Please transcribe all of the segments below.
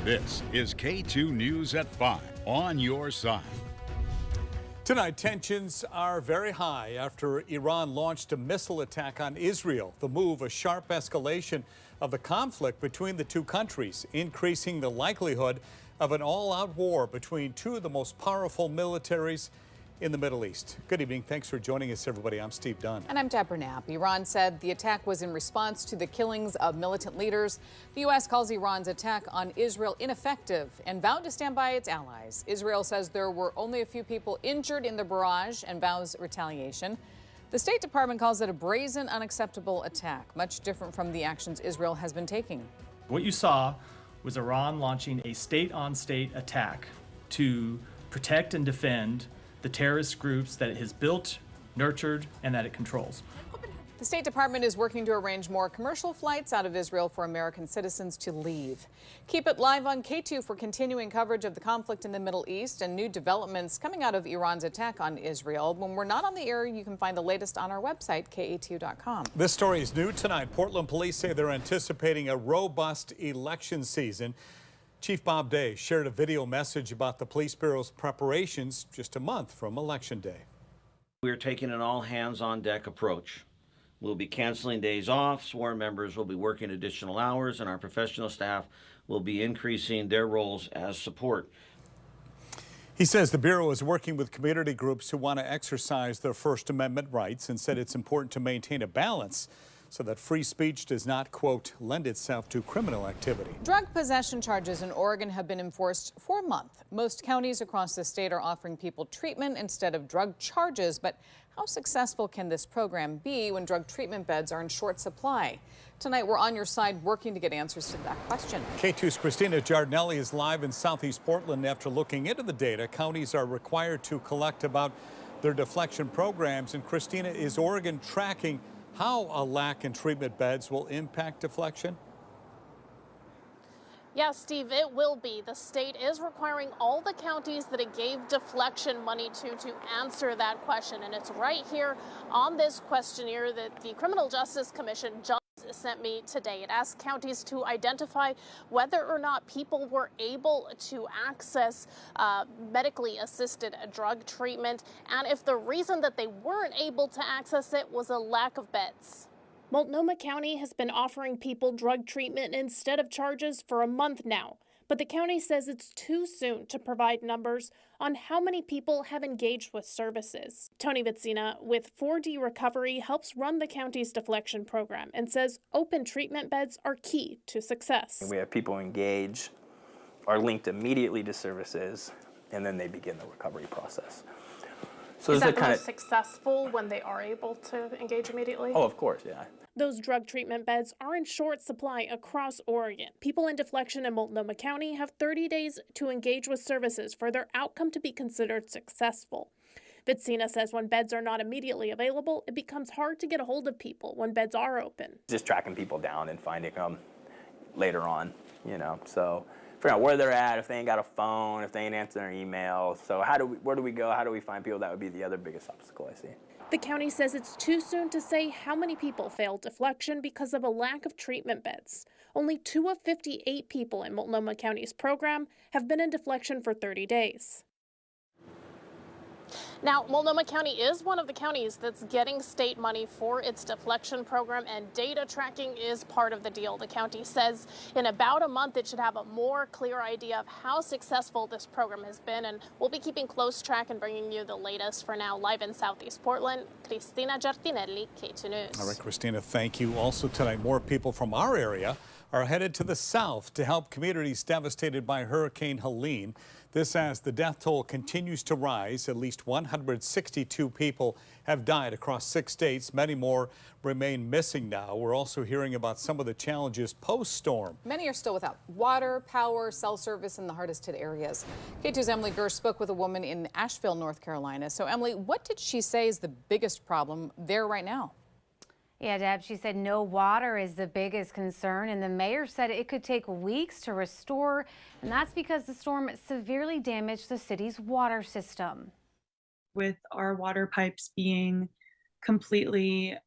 This is K2 News at 5 on your side. Tonight, tensions are very high after Iran launched a missile attack on Israel. The move, a sharp escalation of the conflict between the two countries, increasing the likelihood of an all-out war between two of the most powerful militaries in the Middle East. Good evening. Thanks for joining us, everybody. I'm Steve Dunn. And I'm Deborah Knapp. Iran said the attack was in response to the killings of militant leaders. The U.S. calls Iran's attack on Israel ineffective and vowed to stand by its allies. Israel says there were only a few people injured in the barrage and vows retaliation. The State Department calls it a brazen, unacceptable attack, much different from the actions Israel has been taking. What you saw was Iran launching a state-on-state attack to protect and defend the terrorist groups that it has built, nurtured, and that it controls. The State Department is working to arrange more commercial flights out of Israel for American citizens to leave. Keep it live on K2 for continuing coverage of the conflict in the Middle East and new developments coming out of Iran's attack on Israel. When we're not on the air, you can find the latest on our website, ka2.com. This story is new tonight. Portland police say they're anticipating a robust election season. Chief Bob Day shared a video message about the police bureau's preparations just a month from Election Day. We're taking an all-hands-on-deck approach. We'll be canceling days off, sworn members will be working additional hours, and our professional staff will be increasing their roles as support. He says the Bureau is working with community groups who want to exercise their First Amendment rights and said it's important to maintain a balance so that free speech does not, quote, lend itself to criminal activity. Drug possession charges in Oregon have been enforced for a month. Most counties across the state are offering people treatment instead of drug charges, but how successful can this program be when drug treatment beds are in short supply? Tonight, we're on your side working to get answers to that question. K2's Christina Giardinelli is live in Southeast Portland. After looking into the data, counties are required to collect about their deflection programs. And Christina, is Oregon tracking how a lack in treatment beds will impact deflection? Yes, Steve, it will be. The state is requiring all the counties that it gave deflection money to answer that question. And it's right here on this questionnaire that the Criminal Justice Commission just sent me today. It asked counties to identify whether or not people were able to access medically assisted drug treatment, and if the reason that they weren't able to access it was a lack of beds. Multnomah County has been offering people drug treatment instead of charges for a month now, but the county says it's too soon to provide numbers on how many people have engaged with services. Tony Vitsina with 4D Recovery helps run the county's deflection program and says open treatment beds are key to success. We have people engage, are linked immediately to services, and then they begin the recovery process. So is that most successful when they are able to engage immediately? Oh, of course, yeah. Those drug treatment beds are in short supply across Oregon. People in deflection in Multnomah County have 30 days to engage with services for their outcome to be considered successful. Vitsina says when beds are not immediately available, it becomes hard to get a hold of people when beds are open. Just tracking people down and finding them later on, so figure out where they're at, if they ain't got a phone, if they ain't answering their email. So where do we go? How do we find people? That would be the other biggest obstacle I see. The county says it's too soon to say how many people failed deflection because of a lack of treatment beds. Only 2 of 58 people in Multnomah County's program have been in deflection for 30 days. Now, Multnomah County is one of the counties that's getting state money for its deflection program, and data tracking is part of the deal. The county says in about a month it should have a more clear idea of how successful this program has been, and we'll be keeping close track and bringing you the latest. For now, live in Southeast Portland, Christina Giardinelli, K2 News. All right, Christina, thank you. Also tonight, more people from our area are headed to the south to help communities devastated by Hurricane Helene. This as the death toll continues to rise. At least 162 people have died across 6 states. Many more remain missing now. We're also hearing about some of the challenges post-storm. Many are still without water, power, cell service in the hardest hit areas. K2's Emily Gersh spoke with a woman in Asheville, North Carolina. So, Emily, what did she say is the biggest problem there right now? Yeah, Deb, she said no water is the biggest concern, and the mayor said it could take weeks to restore, and that's because the storm severely damaged the city's water system. With our water pipes being completely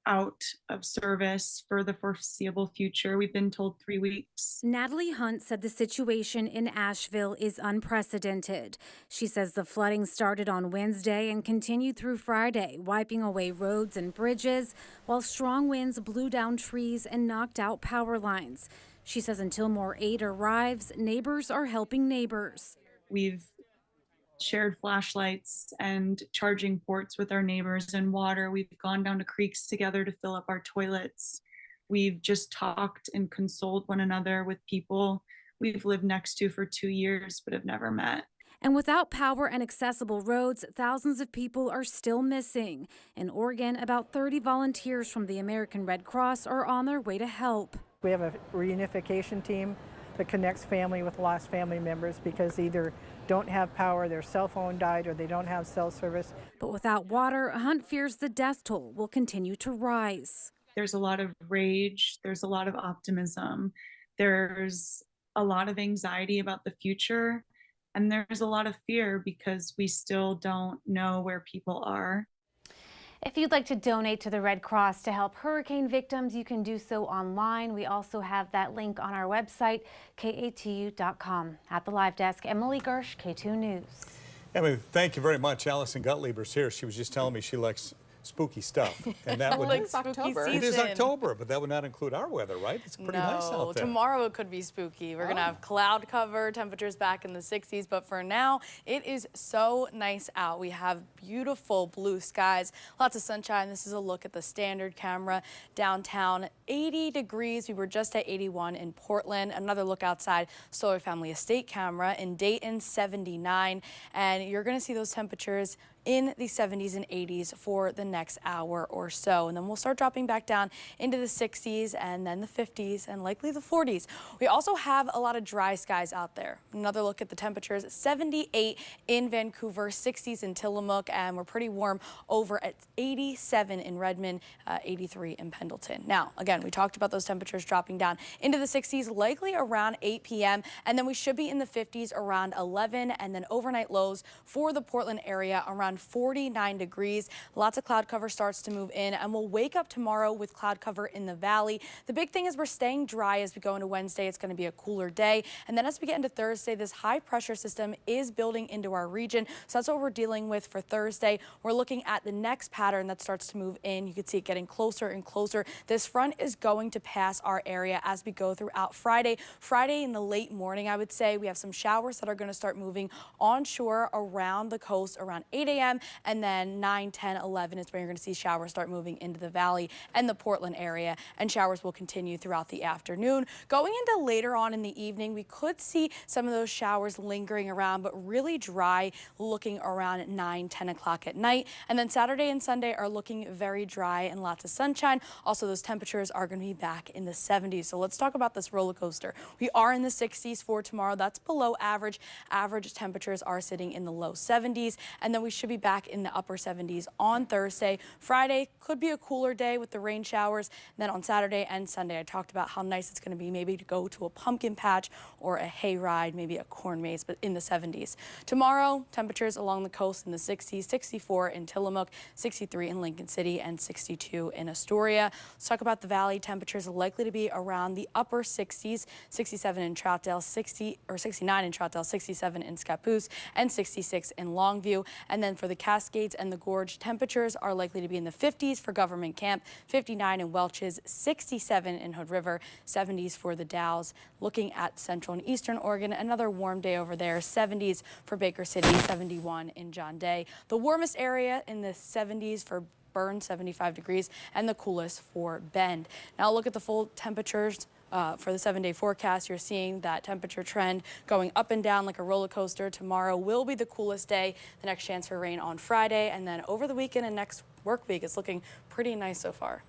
out of service for the foreseeable future. We've been told 3 weeks. Natalie Hunt said the situation in Asheville is unprecedented. She says the flooding started on Wednesday and continued through Friday, wiping away roads and bridges, while strong winds blew down trees and knocked out power lines. She says until more aid arrives, neighbors are helping neighbors. We've shared flashlights and charging ports with our neighbors and water. We've gone down to creeks together to fill up our toilets. We've just talked and consoled one another with people we've lived next to for 2 years but have never met. And without power and accessible roads, thousands of people are still missing. In Oregon, about 30 volunteers from the American Red Cross are on their way to help. We have a reunification team that connects family with lost family members because either don't have power, their cell phone died, or they don't have cell service. But without water, Hunt fears the death toll will continue to rise. There's a lot of rage, there's a lot of optimism, there's a lot of anxiety about the future, and there's a lot of fear because we still don't know where people are. If you'd like to donate to the Red Cross to help hurricane victims, you can do so online. We also have that link on our website, katu.com. At the live desk, Emily Gersh, K2 News. Emily, thank you very much. Allison Gutleber's here. She was just telling me she likes spooky stuff. And that would It's October. It is October, but that would not include our weather, right? It's pretty nice out there. Tomorrow it could be spooky. We're going to have cloud cover, temperatures back in the 60s, but for now, it is so nice out. We have beautiful blue skies, lots of sunshine. This is a look at the standard camera downtown. 80 degrees. We were just at 81 in Portland. Another look outside, Solar Family Estate camera in Dayton, 79. And you're going to see those temperatures in the 70s and 80s for the next hour or so. And then we'll start dropping back down into the 60s and then the 50s and likely the 40s. We also have a lot of dry skies out there. Another look at the temperatures, 78 in Vancouver, 60s in Tillamook, and we're pretty warm over at 87 in Redmond, 83 in Pendleton. Now, again, we talked about those temperatures dropping down into the 60s, likely around 8 p.m. And then we should be in the 50s around 11, and then overnight lows for the Portland area around 49 degrees. Lots of cloud cover starts to move in, and we'll wake up tomorrow with cloud cover in the valley. The big thing is we're staying dry as we go into Wednesday. It's going to be a cooler day. And then as we get into Thursday, this high pressure system is building into our region. So that's what we're dealing with for Thursday. We're looking at the next pattern that starts to move in. You can see it getting closer and closer. This front is going to pass our area as we go throughout Friday. Friday in the late morning, I would say, we have some showers that are going to start moving onshore around the coast around 8 a.m. and then 9, 10, 11 is when you're going to see showers start moving into the valley and the Portland area, and showers will continue throughout the afternoon. Going into later on in the evening, we could see some of those showers lingering around, but really dry looking around 9, 10 o'clock at night. And then Saturday and Sunday are looking very dry and lots of sunshine. Also, those temperatures are going to be back in the 70s. So let's talk about this roller coaster. We are in the 60s for tomorrow. That's below average. Average temperatures are sitting in the low 70s, and then we should be back in the upper 70s on Thursday. Friday could be a cooler day with the rain showers. And then on Saturday and Sunday, I talked about how nice it's going to be maybe to go to a pumpkin patch or a hay ride, maybe a corn maze, but in the 70s. Tomorrow, temperatures along the coast in the 60s, 64 in Tillamook, 63 in Lincoln City, and 62 in Astoria. Let's talk about the valley. Temperatures are likely to be around the upper 60s, 67 in Troutdale, 69 in Troutdale, 67 in Scappoose, and 66 in Longview. And then for the Cascades and the Gorge, temperatures are likely to be in the 50s for Government Camp, 59 in Welch's, 67 in Hood River, 70s for the Dalles. Looking at Central and Eastern Oregon, another warm day over there, 70s for Baker City, 71 in John Day. The warmest area in the 70s for Burn, 75 degrees, and the coolest for Bend. Now look at the full temperatures. For the 7-day forecast, you're seeing that temperature trend going up and down like a roller coaster. Tomorrow will be the coolest day. The next chance for rain on Friday, and then over the weekend and next work week, it's looking pretty nice so far.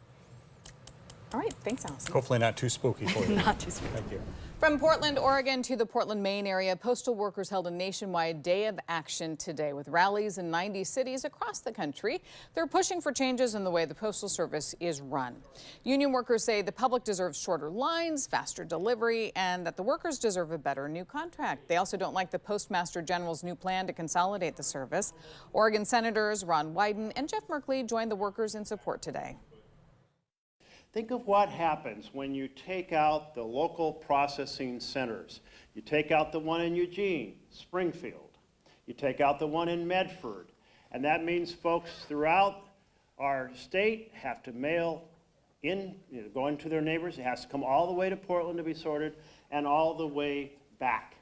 All right, thanks, Allison. Hopefully not too spooky for you. Not too spooky. Thank you. From Portland, Oregon to the Portland, Maine area, postal workers held a nationwide day of action today with rallies in 90 cities across the country. They're pushing for changes in the way the Postal Service is run. Union workers say the public deserves shorter lines, faster delivery, and that the workers deserve a better new contract. They also don't like the Postmaster General's new plan to consolidate the service. Oregon Senators Ron Wyden and Jeff Merkley joined the workers in support today. Think of what happens when you take out the local processing centers. You take out the one in Eugene, Springfield. You take out the one in Medford. And that means folks throughout our state have to mail in, going to their neighbors. It has to come all the way to Portland to be sorted and all the way back.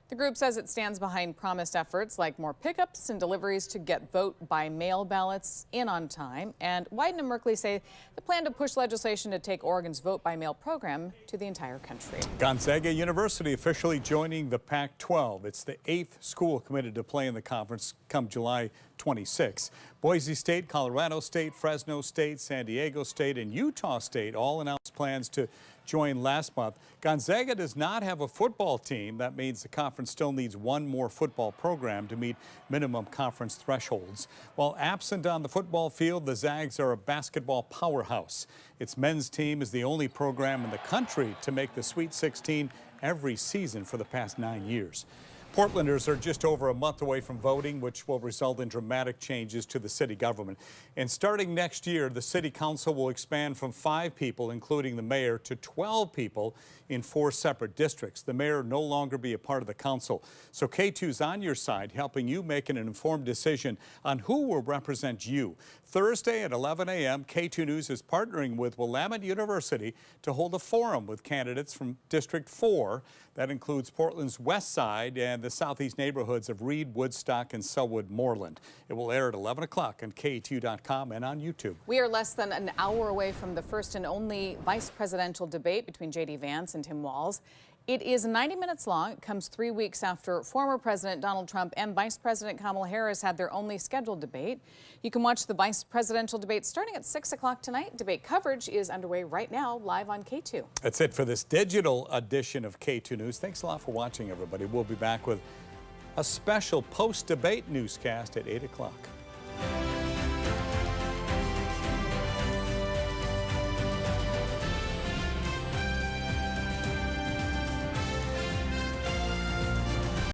The group says it stands behind promised efforts like more pickups and deliveries to get vote by mail ballots in on time. And Wyden and Merkley say they plan to push legislation to take Oregon's vote by mail program to the entire country. Gonzaga University officially joining the Pac-12. It's the 8th school committed to play in the conference come July 26. Boise State, Colorado State, Fresno State, San Diego State, and Utah State all announced plans to join last month. Gonzaga does not have a football team. That means the conference still needs one more football program to meet minimum conference thresholds. While absent on the football field, the Zags are a basketball powerhouse. Its men's team is the only program in the country to make the Sweet 16 every season for the past 9 years. Portlanders are just over a month away from voting, which will result in dramatic changes to the city government. And starting next year, the city council will expand from 5 people, including the mayor, to 12 people in 4 separate districts. The mayor no longer be a part of the council. So K2's on your side, helping you make an informed decision on who will represent you. Thursday at 11 a.m., K2 News is partnering with Willamette University to hold a forum with candidates from District 4. That includes Portland's west side and the southeast neighborhoods of Reed, Woodstock, and Sellwood Moreland. It will air at 11 o'clock on K2.com and on YouTube. We are less than an hour away from the first and only vice presidential debate between J.D. Vance and Tim Walz. It is 90 minutes long. It comes 3 weeks after former President Donald Trump and Vice President Kamala Harris had their only scheduled debate. You can watch the vice presidential debate starting at 6 o'clock tonight. Debate coverage is underway right now, live on K2. That's it for this digital edition of K2 News. Thanks a lot for watching, everybody. We'll be back with a special post-debate newscast at 8 o'clock.